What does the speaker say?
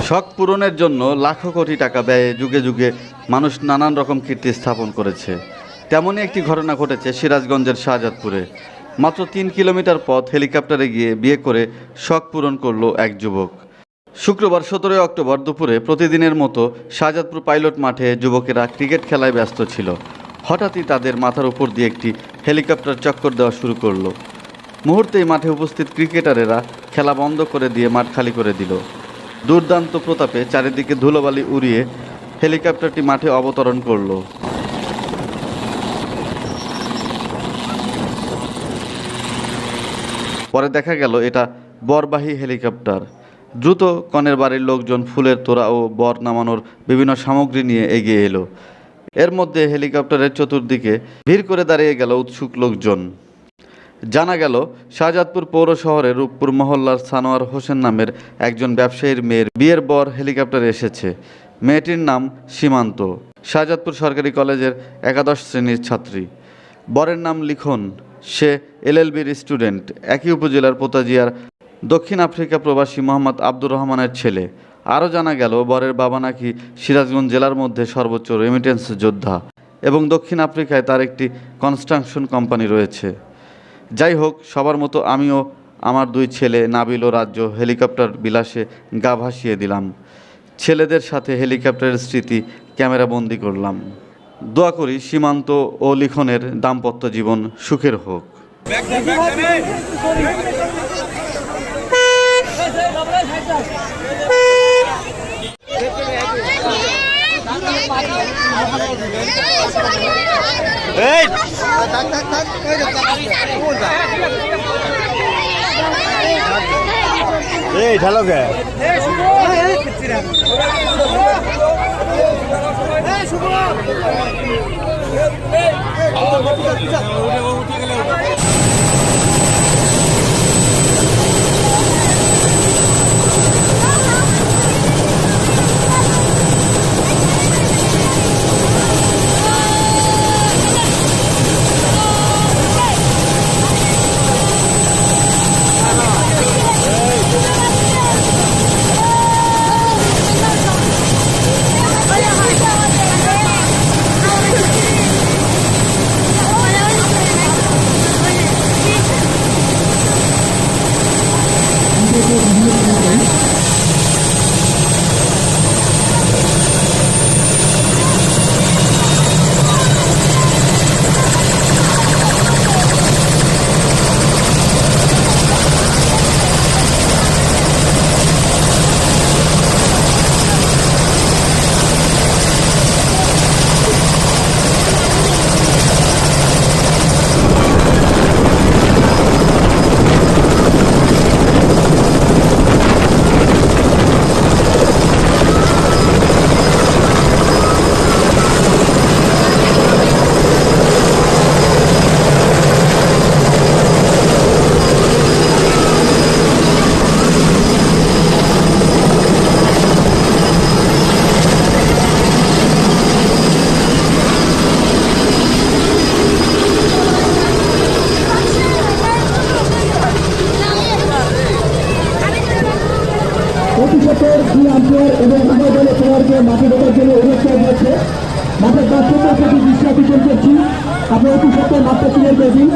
শখ পূরণের জন্য লাখো কোটি টাকা ব্যয়ে যুগে যুগে মানুষ নানান রকম কীর্তি স্থাপন করেছে। তেমনই একটি ঘটনা ঘটেছে সিরাজগঞ্জের শাহজাদপুরে। মাত্র 3 কিলোমিটার পথ হেলিকপ্টারে গিয়ে বিয়ে করে শখ পূরণ করল এক যুবক। শুক্রবার 17 অক্টোবর দুপুরে প্রতিদিনের মতো শাহজাদপুর পাইলট মাঠে যুবকেরা ক্রিকেট খেলায় ব্যস্ত ছিল। হঠাৎই তাদের মাথার উপর দিয়ে একটি হেলিকপ্টার চক্কর দেওয়া শুরু করলো। মুহূর্তেই মাঠে উপস্থিত ক্রিকেটারেরা খেলা বন্ধ করে দিয়ে মাঠ খালি করে দিল। দুর্দান্ত প্রতাপে চারিদিকে ধুলোবালি উড়িয়ে হেলিকপ্টারটি মাঠে অবতরণ করল। পরে দেখা গেল এটা বরবাহী হেলিকপ্টার। দ্রুত কনের বাড়ির লোকজন ফুলের তোড়া ও বর নামানোর বিভিন্ন সামগ্রী নিয়ে এগিয়ে এলো। এর মধ্যে হেলিকপ্টারের চতুর্দিকে ভিড় করে দাঁড়িয়ে গেল উৎসুক লোকজন। জানা গেল শাহজাদপুর পৌর শহরের রূপপুর মহল্লার সানোয়ার হোসেন নামের একজন ব্যবসায়ীর মেয়ের বিয়ের বর হেলিকপ্টারে এসেছে। মেয়েটির নাম সীমান্ত, শাহজাদপুর সরকারি কলেজের একাদশ শ্রেণীর ছাত্রী। বরের নাম লিখন, সে এলএলবির স্টুডেন্ট। একই উপজেলার পোতাজিয়ার দক্ষিণ আফ্রিকা প্রবাসী মোহাম্মদ আব্দুর রহমানের ছেলে। আরও জানা গেল বরের বাবা নাকি সিরাজগঞ্জ জেলার মধ্যে সর্বোচ্চ রেমিটেন্স যোদ্ধা এবং দক্ষিণ আফ্রিকায় তার একটি কনস্ট্রাকশন কোম্পানি রয়েছে। যাই হোক, সবার মতো আমিও আমার 2 ছেলে নাবিল ও রাজ্য হেলিকপ্টার বিলাসে গা ভাসিয়ে দিলাম। ছেলেদের সাথে হেলিকপ্টারের স্মৃতি ক্যামেরা বন্দি করলাম। দোয়া করি সীমান্ত ও লিখনের দাম্পত্য জীবন সুখের হোক। এই ঢালো কে প্রতিশতের 2 আম্পায়ার এবং উভয় দলের খেলোয়াড়কে মাঠে ঢোকার জন্য অনুরোধ করা হয়েছে। মাঠের 10 নম্বর থেকে দৃষ্টি করছি, আপনি অতি সত্তর মাঠটা ক্লিয়ার করে দিন।